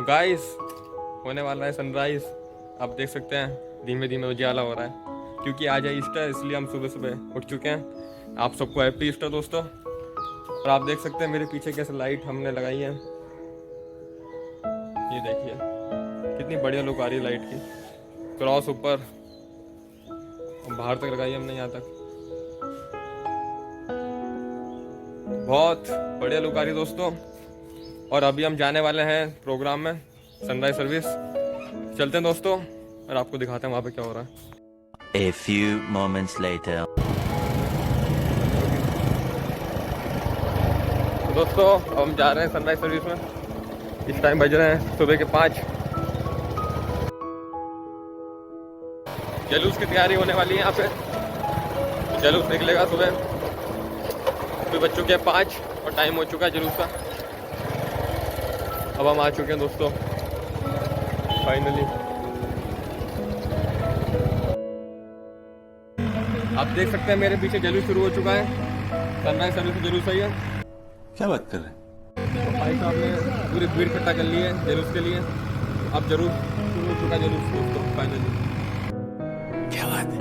तो गाइस होने वाला है सनराइज। आप देख सकते हैं धीमे धीमे उजाला हो रहा है क्योंकि आज है ईस्टर, इसलिए हम सुबह सुबह उठ चुके हैं। आप सबको हैप्पी ईस्टर दोस्तों। और आप देख सकते हैं मेरे पीछे कैसे लाइट हमने लगाई है, ये देखिए कितनी बढ़िया लुक आ रही है लाइट की। क्रॉस ऊपर बाहर तक लगाई हमने, यहाँ तक बहुत बढ़िया लुक आ रही है दोस्तों। और अभी हम जाने वाले हैं प्रोग्राम में, सनराइज सर्विस। चलते हैं दोस्तों और आपको दिखाते हैं वहाँ पे क्या हो रहा है। A few moments later. तो दोस्तों अब हम जा रहे हैं सनराइज सर्विस में। इस टाइम बज रहे हैं सुबह के 5। जलूस की तैयारी होने वाली है यहाँ पे। जलूस निकलेगा सुबह, तो बज चुके हैं 5 और टाइम हो चुका है जलूस का। अब हम आ चुके हैं दोस्तों फाइनली। आप देख सकते हैं मेरे पीछे जलूस शुरू हो चुका है। सनराइज सर्विस में जलूस आई है। क्या बात कर रहे हैं? तो भाई साहब ने पूरी भीड़ इकट्ठा कर ली है जलूस के लिए। अब जरूर शुरू हो चुका है जलूस दोस्तों फाइनली। क्या बात है?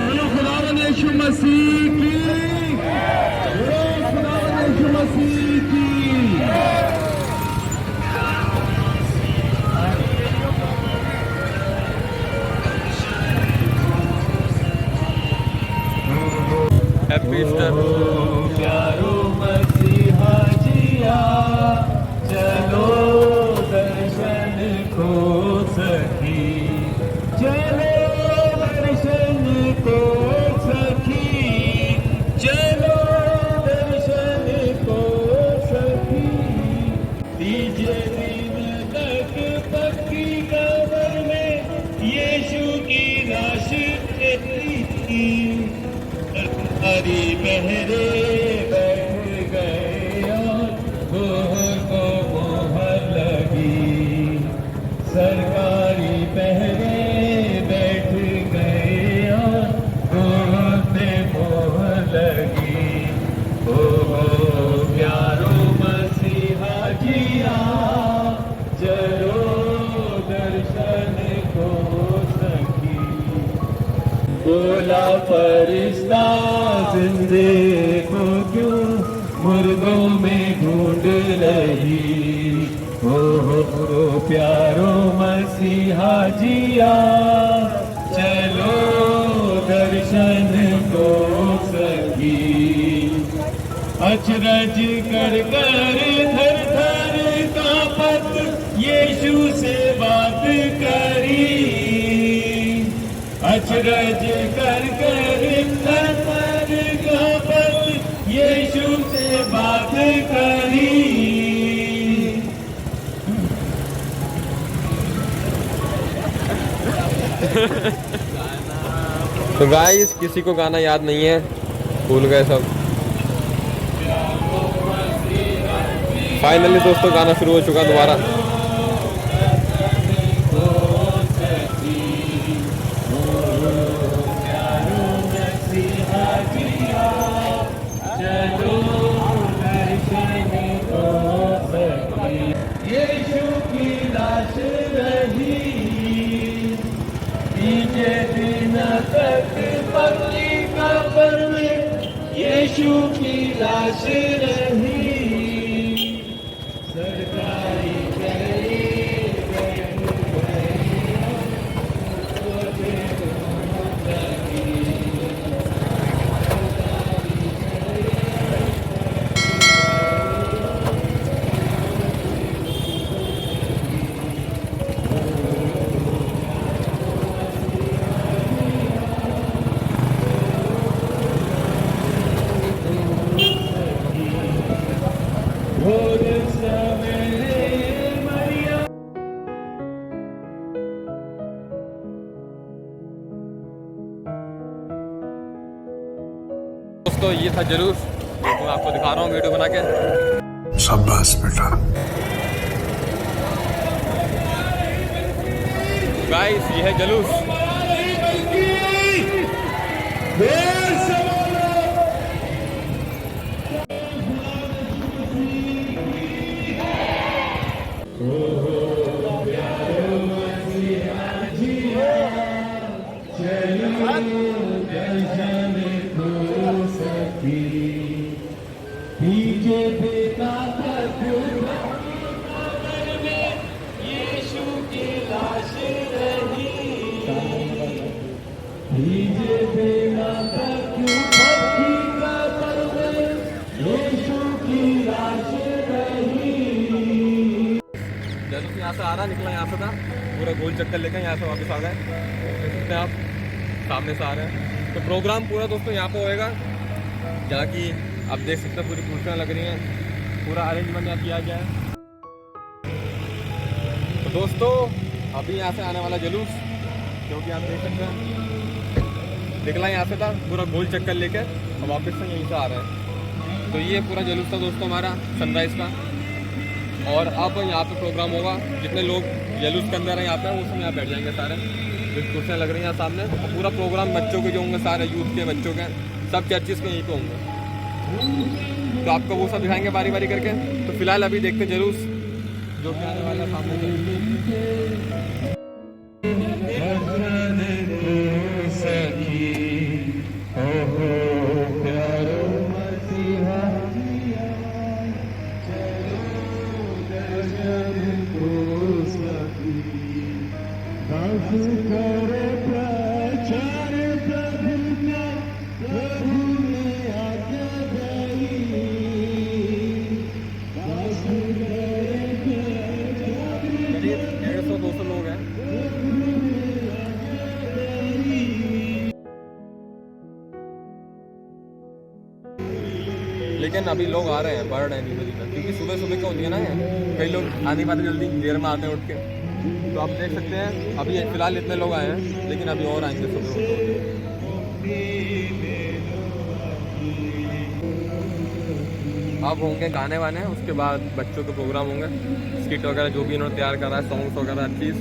Happy Easter. प्यारो मसीहा जिया, चलो दर्शन को सखी, चलो दर्शन को सखी, चलो दर्शन को सखी। तीजे दिन तक पक्की कब्र में यीशु की लाश रहती थी। हरी पहरे बैठ गए और मोहर को मोहर लगी। सरकारी पहरे बैठ गए और मोहर पे मोहर लगी। ओ प्यारो मसीहा जिया, चलो दर्शन को सखी। बोला फरिश्ता जिंदे को क्यों मुर्दों में ढूंढ रही। हो प्यारो मसीहा जिया, चलो दर्शन को सखी। अचरज कर कर थर थर कांपत यीशु से बात करी। अचरज कर कर थर कांपत यीशु से बात करी। तो गाइस किसी को गाना याद नहीं है, भूल गए सब। फाइनली दोस्तों गाना शुरू हो चुका दोबारा। यीशु की लाश रही, तीजे दिन तक पक्की कब्र में यीशु की लाश रही। सरकारी दोस्तों ये था जलूस, तो मैं आपको दिखा रहा हूँ वीडियो बना के। शाबाश बेटा। गाइस ये है जलूस। ओ प्यार जैसे यहाँ से आ रहा निकला यहाँ से था, पूरा गोल चक्कर लेकर यहाँ से वापस आ गए। देख सकते हैं आप सामने से आ रहे हैं। तो प्रोग्राम पूरा दोस्तों यहाँ पे होएगा, जहाँ की आप देख सकते हैं पूरी कुर्सियाँ लग रही हैं, पूरा अरेंजमेंट यहाँ किया गया है। तो दोस्तों अभी यहाँ से आने वाला जुलूस, क्योंकि आप देख सकते हैं निकला यहाँ से था पूरा गोल चक्कर लेकर और वापस से यहीं से आ रहे हैं। तो ये पूरा जुलूस था दोस्तों हमारा सनराइज़ का। और अब यहाँ पे प्रोग्राम होगा, जितने लोग जुलूस के अंदर है यहाँ पे वो सब यहाँ बैठ जाएंगे सारे, जो कुर्सियाँ लग रही हैं सामने। और पूरा प्रोग्राम बच्चों के जो होंगे, सारे यूथ के बच्चों के, सब चर्चिस के यहीं पे होंगे। तो आपको वो सब दिखाएंगे बारी बारी करके। तो फिलहाल अभी देखते जुलूस जो कि आने वाला सामने करीब 150-200 लोग हैं। लेकिन अभी लोग आ रहे हैं, बढ़ रहे हैं धीमे धीमे, क्योंकि सुबह सुबह क्या होती है ना, कई लोग आने पाते जल्दी, देर में आते हैं उठ के। तो आप देख सकते हैं अभी फिलहाल इतने लोग आए हैं, लेकिन अभी और आएंगे सुबह। अब होंगे गाने वाने, उसके बाद बच्चों के प्रोग्राम होंगे, स्किट वगैरह जो भी इन्होंने तैयार करा है, सॉन्ग्स वगैरह हर चीज़।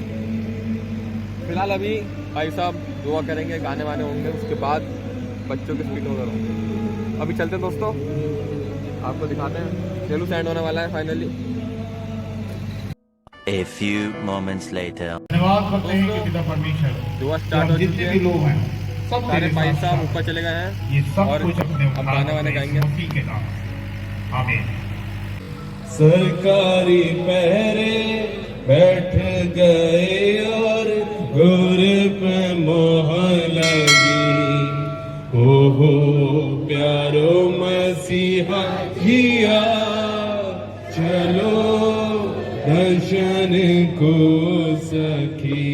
फिलहाल अभी भाई साहब दुआ करेंगे, गाने वाने होंगे, उसके बाद बच्चों के स्किट वगैरह होंगे। अभी चलते हैं दोस्तों, आपको दिखाते हैं। चलो एंड होने वाला है finally. A few moments later. धन्यवाद करते हैं कि पिता परमेश्वर दुआ स्टार्ट हो चुकी जितने है, भी लोग हैं सब सारे तेरे भाई साथ साहब साथ ऊपर चले गए हैं ये सब और कुछ अपने अब गाने वाने गाएंगे। मसीह के नाम। आमीन। सरकारी पहरे बैठ गए और घोर पे मोहर लगी। ओहो प्यारो मसीहा जिया, चलो दर्शन को सखी।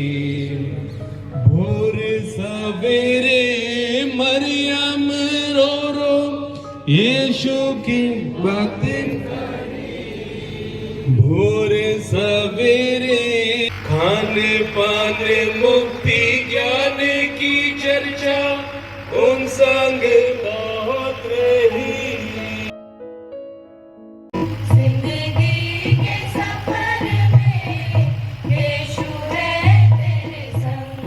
भोर सवेरे मरियम रो रो यीशु की बातें, भोर सवेरे खाने पाने मुक्ति ज्ञान की चर्चा उन संग बहुत रही। जिंदगी के सफर में यीशु है तेरे संग,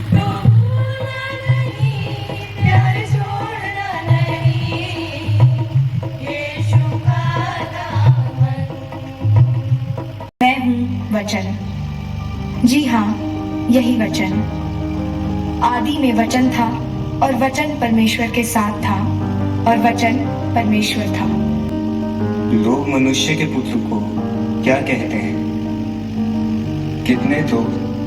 तू भूलना नहीं, प्यार छोड़ना नहीं, यीशु का दामन। मैं हूँ वचन। जी हाँ, यही वचन। आदि में वचन था और वचन परमेश्वर के साथ था और वचन परमेश्वर था। लोग मनुष्य के पुत्र को क्या कहते हैं? कितने तो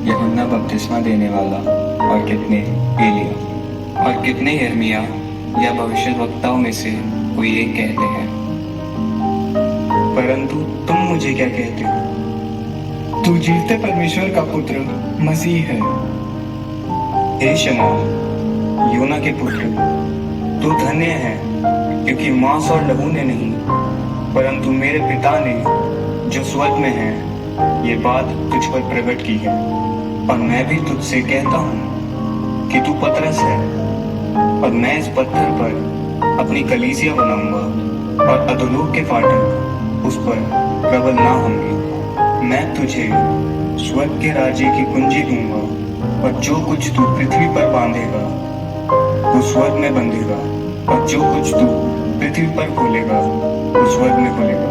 यूहन्ना बपतिस्मा देने वाला और कितने एलिया और कितने यिर्मयाह या भविष्यद्वक्ताओं में से कोई एक कहते हैं। परंतु तुम मुझे क्या कहते हो? तू जीवते परमेश्वर का पुत्र मसीह है। हे शमौन, योना के पुत्र, तू धन्य है, क्योंकि मांस और लहू ने नहीं परंतु मेरे पिता ने जो स्वर्ग में है ये बात तुझ पर प्रकट की है। और मैं भी तुझसे कहता हूँ कि तू पतरस है और मैं इस पत्थर पर अपनी कलीसिया बनाऊंगा और अधोलोक के फाटक उस पर प्रबल ना होंगे। मैं तुझे स्वर्ग के राज्य की कुंजी दूंगा और जो कुछ तू पृथ्वी पर बांधेगा वो स्वर्ग में बंधेगा और जो कुछ तू पृथ्वी पर खोलेगा वो स्वर्ग में खोलेगा।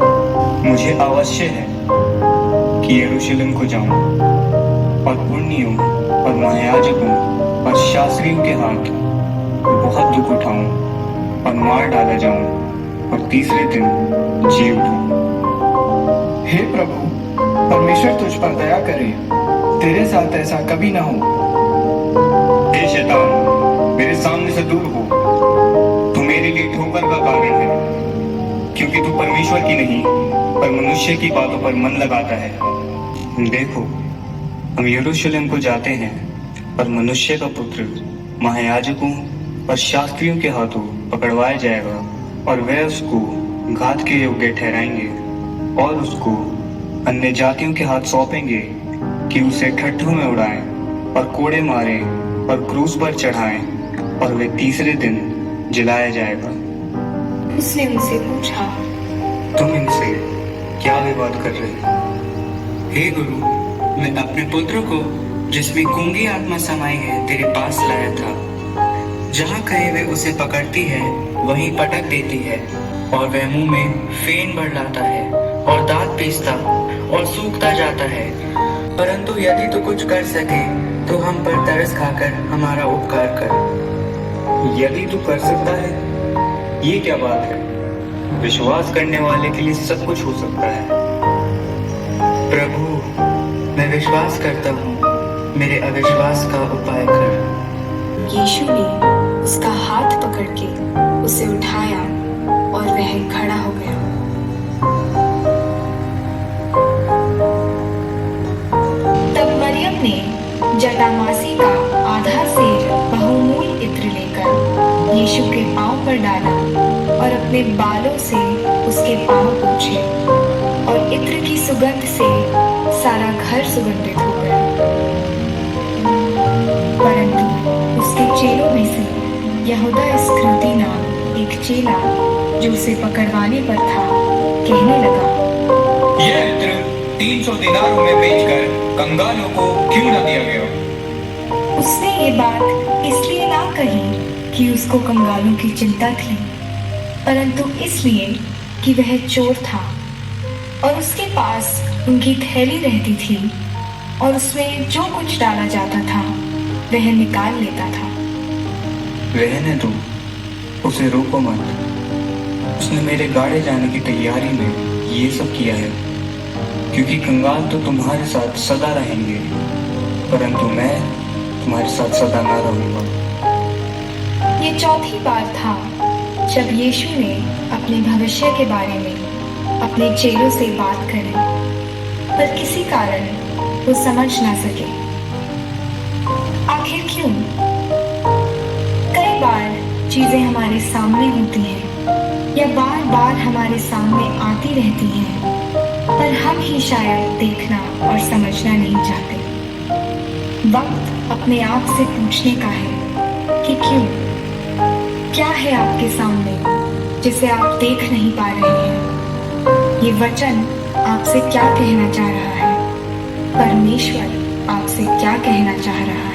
मुझे अवश्य है कि यरूशलेम को जाऊं और पुण्यों और महायाजकों और शास्त्रियों के हाथ बहुत दुख उठाऊं और मार डाला जाऊं और तीसरे दिन जी उठूं। हे प्रभु, परमेश्वर तुझ पर दया करे, तेरे साथ ऐसा कभी ना हो। हे शैतान, मेरे सामने से दूर हो, तू मेरे लिए ठोकर का कारण है, क्योंकि तू परमेश्वर की नहीं पर मनुष्य की बातों पर मन लगाता है। देखो, हम यरूशलेम को जाते हैं, पर मनुष्य का पुत्र महायाजकों और शास्त्रियों के हाथों पकड़वाया जाएगा और वे उसको घात के योग्य ठहराएंगे और उसको अन्य जातियों के हाथ सौंपेंगे कि उसे ठट्ठों में उड़ाएं और कोड़े मारें और क्रूस पर चढ़ाएं और वे तीसरे दिन जलाया जाएगा। उसने उनसे पूछा, तुम इनसे क्या विवाद कर रहे हो? हे गुरु, मैं अपने पुत्र को जिसमें गूंगी आत्मा समाई है तेरे पास लाया था। जहाँ कहीं वे उसे पकड़ती है वहीं पटक देती है और वह मुंह में फेन भर लाता है और दांत पीसता और सूखता जाता है। परंतु यदि तू कुछ कर सके तो हम पर तरस खाकर हमारा उपकार कर। यदि तू कर सकता है, ये क्या बात है? विश्वास करने वाले के लिए सब कुछ हो सकता है। प्रभु, मैं विश्वास करता हूँ, मेरे अविश्वास का उपाय कर। यीशु ने उसका हाथ पकड़ के उसे उठाया और वह खड़ा हो गया। तब मरियम ने जटामासी का आधा सेर बहुमूल्य इत्र लेकर यीशु के पांव पर डाला और अपने बालों से उसके पांव पोंछे और इत्र की सुगंध से सारा घर सुगंधित हो गया। परंतु उसके चेलों में से यहूदा इस्करियोती नाम एक चेला जो उसे पकड़वाने पर था, कहने लगा, यह इत्र 300 दिनारों में बेचकर कंगालों को क्यों न दिया गया? उसने ये बात इसलिए ना कही कि उसको कंगालों की चिंता थी, परंतु इसलिए कि वह चोर था और उसके पास उनकी थैली रहती थी और उसमें जो कुछ डाला जाता था वह निकाल लेता था। रहने दो, उसे रोको मत। उसने मेरे गाड़े जाने की तैयारी में ये सब किया है, क्योंकि कंगाल तो तुम्हारे साथ सदा रहेंगे, परंतु मैं तुम्हारे साथ सदा न रहूंगा। ये चौथी बार था जब यीशु ने अपने भविष्य के बारे में अपने चेलों से बात करी, पर किसी कारण वो समझ ना सके। आखिर क्यों? कई बार चीजें हमारे सामने होती हैं या बार बार हमारे सामने आती रहती हैं, पर हम ही शायद देखना और समझना नहीं चाहते। वक्त अपने आप से पूछने का है कि क्यों? क्या है आपके सामने जिसे आप देख नहीं पा रहे हैं? ये वचन आपसे क्या कहना चाह रहा है? परमेश्वर आपसे क्या कहना चाह रहा है?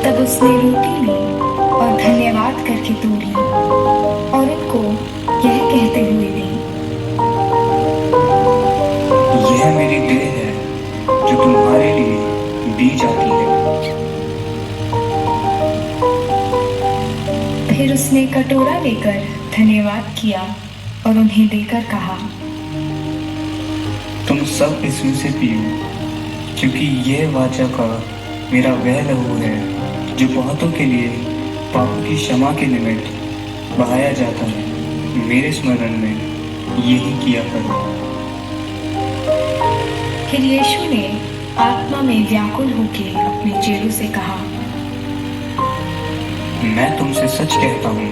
तब उसने रोटी ली और धन्यवाद करके तोड़ी और उनको यह कहते हुए दी, यह मेरी देह है जो तुम्हारे लिए दी जाती है। फिर उसने कटोरा लेकर धन्यवाद किया और उन्हें देकर कहा, तुम सब इसमें से पियो, क्योंकि यह वाचा का मेरा वह लहू है जो बहुतों के लिए पापों की क्षमा के निमित्त बहाया जाता है। मेरे स्मरण में यही किया करो। फिर यीशु ने आत्मा में व्याकुल होकर अपने चेलों से कहा, मैं तुमसे सच कहता हूँ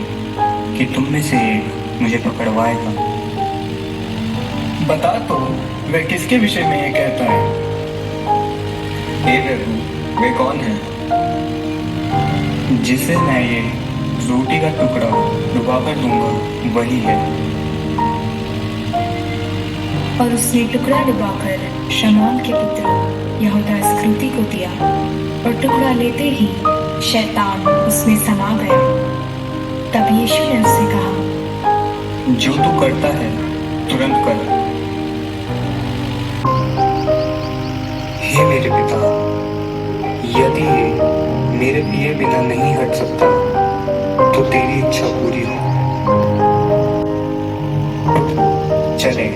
कि तुम में से एक मुझे पकड़वाएगा। बता तो वह किसके विषय में ये कहता है? हे प्रभु, वे कौन है? जिसे मैं ये रोटी का टुकड़ा डुबाकर दूंगा वही है। और उसने टुकड़ा डुबाकर शमौन के पुत्र यहूदा इस्करियोती को दिया और टुकड़ा लेते ही शैतान उसमें समा गया। तब यीशु ने उससे कहा, जो तू करता है तुरंत कर। हे मेरे पिता, यदि ये मेरे पिए बिना नहीं हट सकता, तो तेरी इच्छा पूरी हो। चले,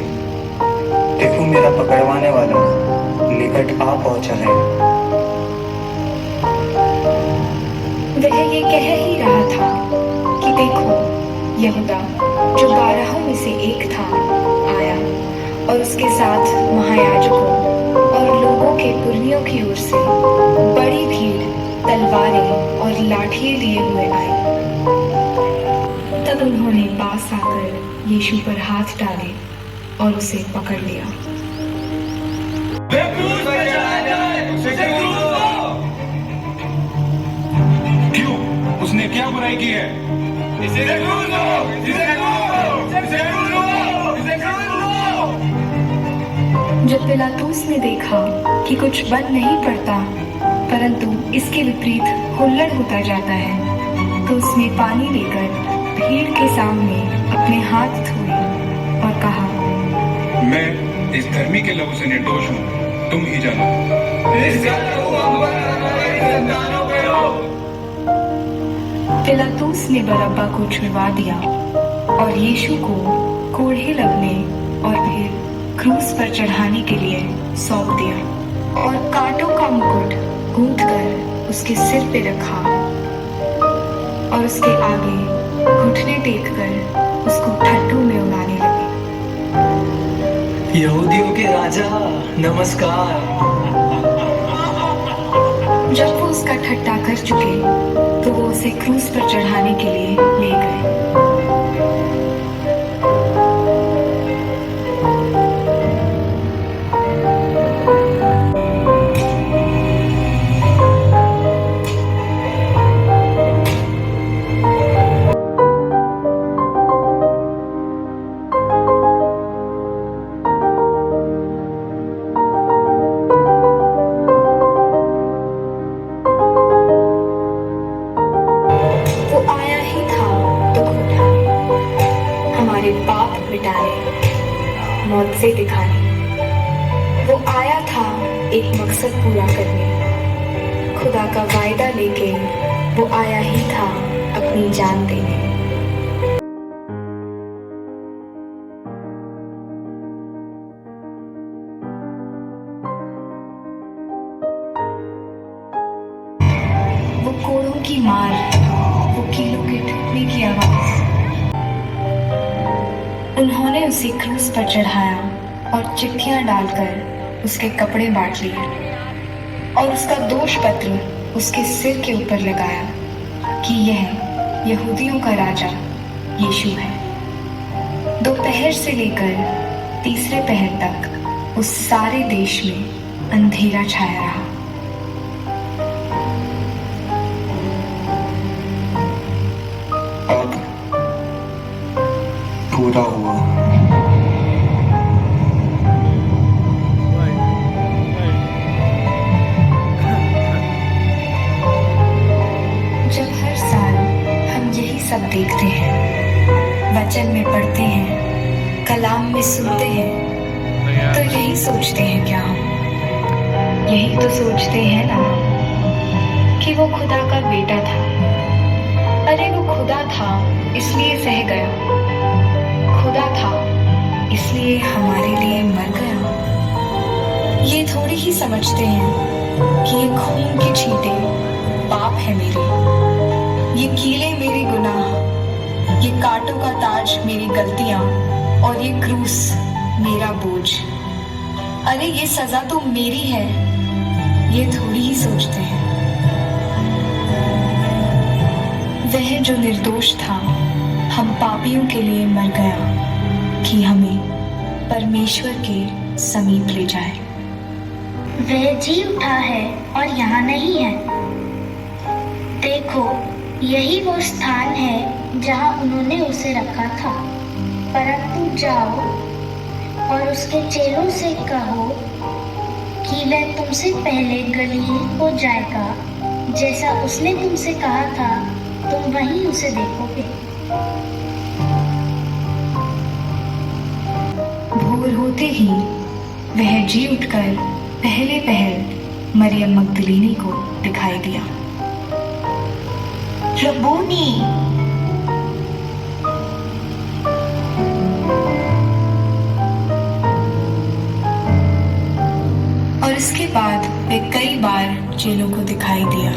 देखो मेरा पकड़वाने वाला निकट आ पहुंचा है। वह ये कह ही रहा था कि देखो, यहूदा जो 12 में से एक था आया, और उसके साथ महायाजकों और लोगों के पुरनियों की ओर से बड़ी भीड़ तलवारें और लाठियां लिए हुए आई। तब उन्होंने पास आकर यीशु पर हाथ डाले और उसे पकड़ लिया। क्यों? उसने क्या बुराई की है? इसे क्रूस दो! इसे क्रूस दो! इसे क्रूस दो! इसे क्रूस दो! जब पिलातूस ने देखा कि कुछ बन नहीं पड़ता, परंतु इसके विपरीत हुल्लड़ होता जाता है, तो उसने पानी लेकर भीड़ के सामने अपने हाथ धोए और कहा, मैं इस धर्मी के लहू से निर्दोष हूँ, तुम ही जानो। पिलातूस ने बरअब्बा को छुड़वा दिया और यीशु को कोड़े लगने और फिर क्रूस पर चढ़ाने के लिए सौंप दिया, और कांटों का मुकुट गूंथकर उसके सिर पे रखा और उसके आगे घुटने टेककर उसको ठट्टू में उड़ाने लगे। यहूदियों के राजा नमस्कार। जब वो उसका ठट्टा कर चुके, तो वो उसे क्रूस पर चढ़ाने के लिए ले गए। मौत से दिखाने वो आया था, एक मकसद पूरा करने। खुदा का वायदा लेके वो आया ही था अपनी जान देने। वो कोड़ों की मार, वो कीलों के टूटने की आवाज। उन्होंने उसे क्रूस पर चढ़ाया और चिट्ठियां डालकर उसके कपड़े बांट लिए और उसका दोष पत्र उसके सिर के ऊपर लगाया कि यह यहूदियों का राजा यीशु है। दोपहर से लेकर तीसरे पहर तक उस सारे देश में अंधेरा छाया रहा। अब पूरा हुआ। जब हर साल हम यही सब देखते हैं, वचन में पढ़ते हैं, कलाम में सुनते हैं, तो यही सोचते हैं क्या हम? यही तो सोचते हैं ना कि वो खुदा का बेटा था। अरे वो खुदा था इसलिए सह गया, खुदा था इसलिए हमारे लिए मर गया। ये थोड़ी ही समझते हैं कि ये खून के छींटे पाप है मेरे, ये कीले मेरे गुनाह, ये कांटों का ताज मेरी गलतियां और ये क्रूस मेरा बोझ। अरे ये सजा तो मेरी है, ये थोड़ी ही सोचते हैं। वह जो निर्दोष था हम पापियों के लिए मर गया कि हमें परमेश्वर के समीप ले जाए। वह जी उठा है और यहाँ नहीं है। देखो, यही वो स्थान है जहाँ उन्होंने उसे रखा था। परंतु जाओ और उसके चेलों से कहो कि वह तुमसे पहले गलील को जाएगा, जैसा उसने तुमसे कहा था, तुम वहीं उसे देखोगे। भोर होते ही वह जी उठकर पहले पहल मरियम मगदलीनी को दिखाई दिया रब्बूनी। और इसके बाद वे कई बार चेलों को दिखाई दिया।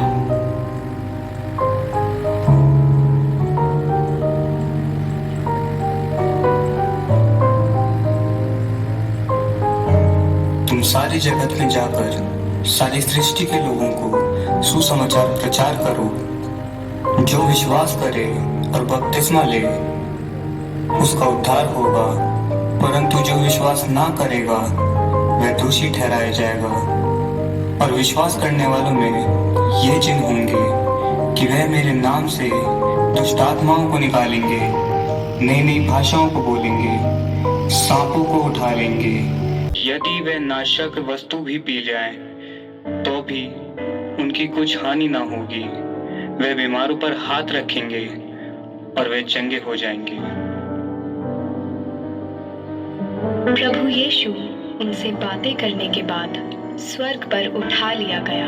तुम सारी जगत में जाकर सारी सृष्टि के लोगों को सुसमाचार प्रचार करो। जो विश्वास करे और बपतिस्मा ले उसका उद्धार होगा, परंतु जो विश्वास ना करेगा वह दोषी ठहराया जाएगा। और विश्वास करने वालों में ये चिन्ह होंगे कि वह मेरे नाम से दुष्ट आत्माओं को निकालेंगे, नई नई भाषाओं को बोलेंगे, सांपों को उठा लेंगे। यदि वे नाशक वस्तु भी पी जाएं, तो भी उनकी कुछ हानि ना होगी। वे बीमारों पर हाथ रखेंगे और वे चंगे हो जाएंगे। प्रभु यीशु उनसे बातें करने के बाद स्वर्ग पर उठा लिया गया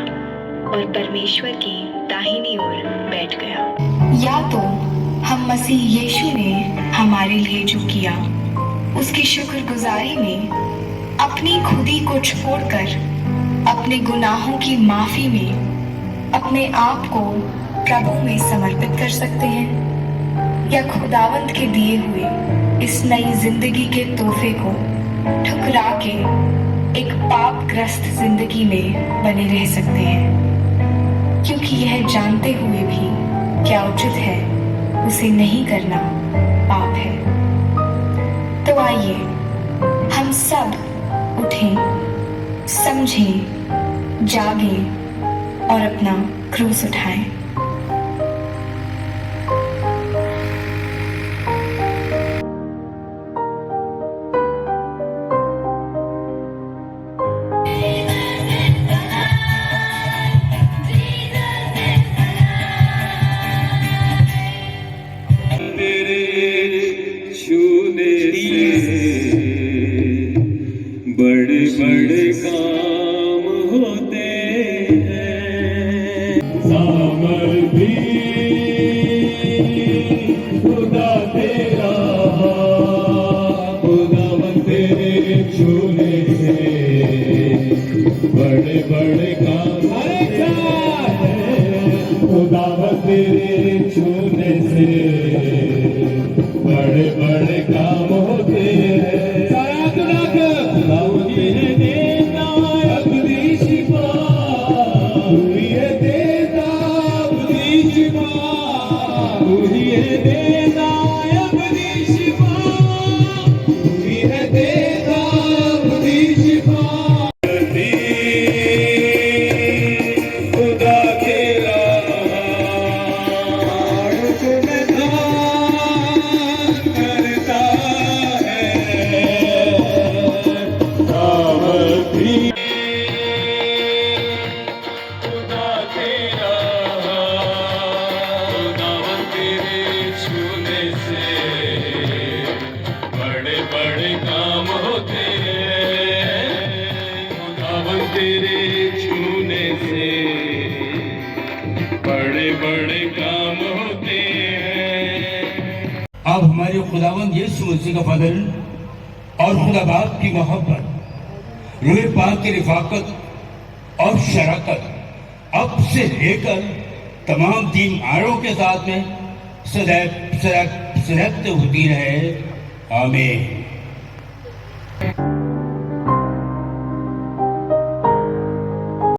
और परमेश्वर की दाहिनी ओर बैठ गया। या तो हम मसीह यीशु ने हमारे लिए जो किया उसकी शुक्रगुजारी में अपनी खुदी को छोड़कर अपने गुनाहों की माफी में अपने आप को प्रभु में समर्पित कर सकते हैं, या खुदावंद के दिए हुए इस नई जिंदगी के तोहफे को ठुकरा के एक पापग्रस्त जिंदगी में बने रह सकते हैं, क्योंकि यह जानते हुए भी क्या उचित है उसे नहीं करना पाप है। तो आइए हम सब उठें, समझें, जागें और अपना क्रूस उठाएं। बड़े बड़े काम होते हैं। सामर्थी खुदा तेरा, खुदावन तेरे छूने से बड़े बड़े काम होते हैं। खुदावन तेरे छूने से बड़े बड़े काम होते हैं। तेरे छूने से बड़े बड़े काम होते हैं। अब हमारे खुदावंद यीशु मसीह का फजल और खुदा बाप की मोहब्बत, रूह पाक की रिफाकत और शराकत अब से लेकर तमाम दीनदारों के साथ में सदैव होती रहे। आमीन।